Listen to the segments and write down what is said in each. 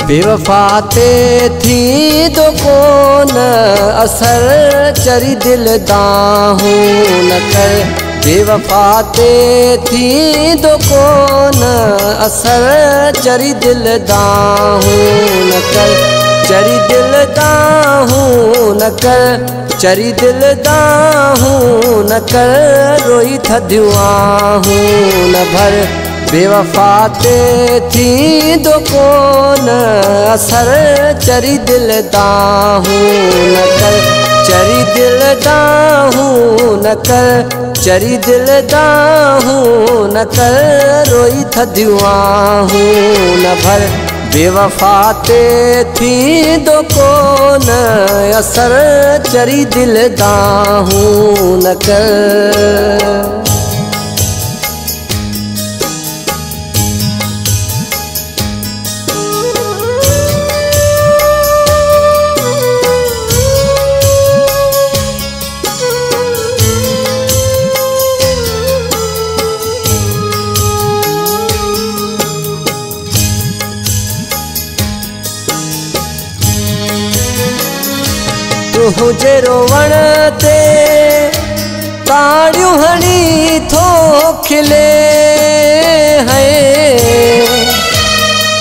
बेवफा ते थी दो कोन असर चरी दिल दाहू न कर। बेवफा ते थी दो कोन असर चरी दिल दाहू न कर। चरी दिल दाहू न कर, चरी दिल दाहू न कर, रोई थधियूं आहूं न भर। बेवफा ते थी दो कोन असर चरी दिल दाहू न कर। चरी दिल दाहू न कर, चरी दिल दाहू न कर, रोई थधियूं आहूं न भर। बेवफा ते थी दो कोन असर चरी दिल दाहू न कर। तुझे रोवण ते ताड़ियूं हणी थो खिले है।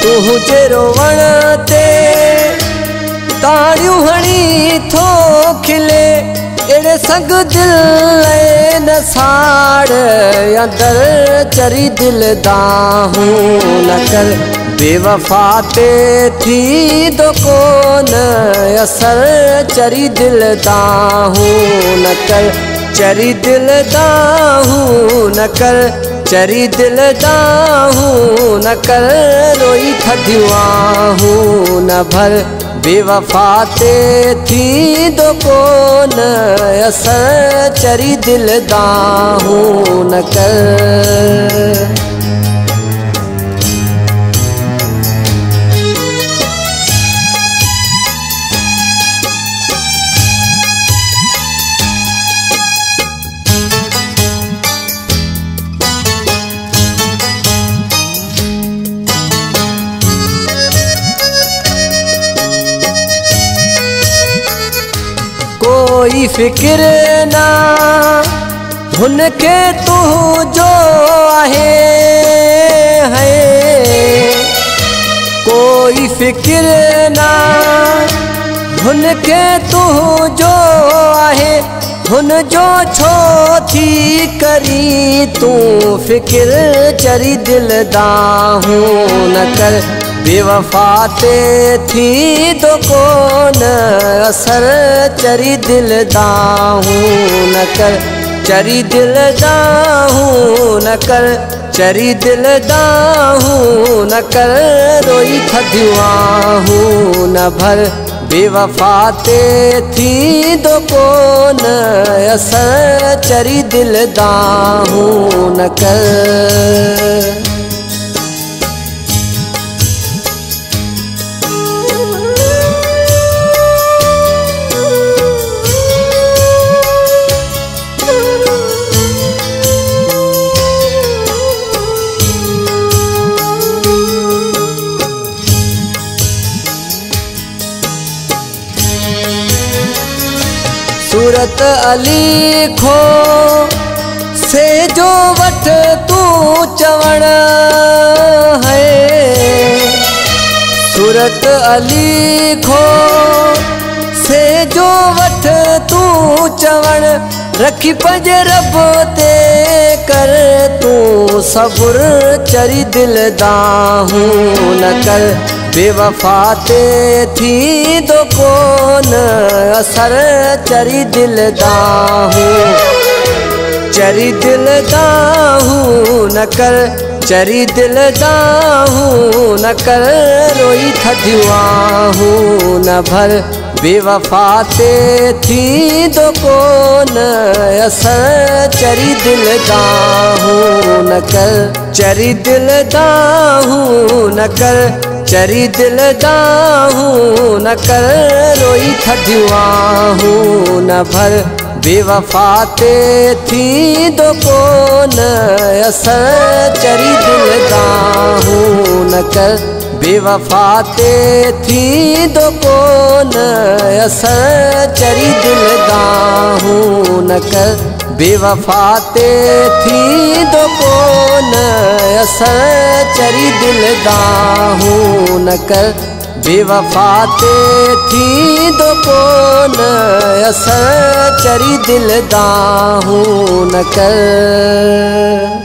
तुझे रोवण ते ताड़ियूं हणी थो खिले, एड़े संग दिल न साड़ अंदर चरी दिल दाहू न कर। बेवफा ते थी दो कोन असर चरी दिल दाहू न कर। चरी दिल दाहू न कर, चरी दिल दाहू न कर, रोई थधियूं आहूं न भर। बेवफा ते थी दो कोन असर चरी दिल दाहू न कर। कोई फिक्र ना हुनके तू जो आहे है। कोई फिक्र ना हुनके तू जो आहे, हुन जो छो थी करी तू फिक्र चरी दिल दाहू न कर। बेवफा ते थी दो कोन असर चरी दिल दाहू न कर। चरी दिल दाहू न कर, चरी दिल दाहू न कर, रोई थधियूं आहूं न भर। बेवफा ते थी दो कोन असर चरी दिल दाहू न कर। सूरत अली खो से जो वठ तू चवण है। सूरत अली खो से जो वठ तू चवण, रखी पंज रब ते कर तू सबुर चरी दिल दाहू न कर। बेवफा ते थी दो कोन असर चरी दिल दाहू। चरी दिल दाहू न कर, चरी दिल दाहू न कर, रोई थधियूं आहूं न भर। बेवफा ते थी दो कोन असर चरी दिल दाहू न कर। चरी दिल दाहू न कर, चरी दिल दाहू न कर, रोई थधियूं आहूं न भर। बेवफा ते थी दो कोन असर चरी दिल दाहू न कर। बेवफा ते थींदो कोन असर चरी दिल दाहूं न कर बेवफा ते थींदो कोन असर चरी दिल दाहूं न कर बेवफा ते थींदो कोन असर चरी दिल दाहूं न कर।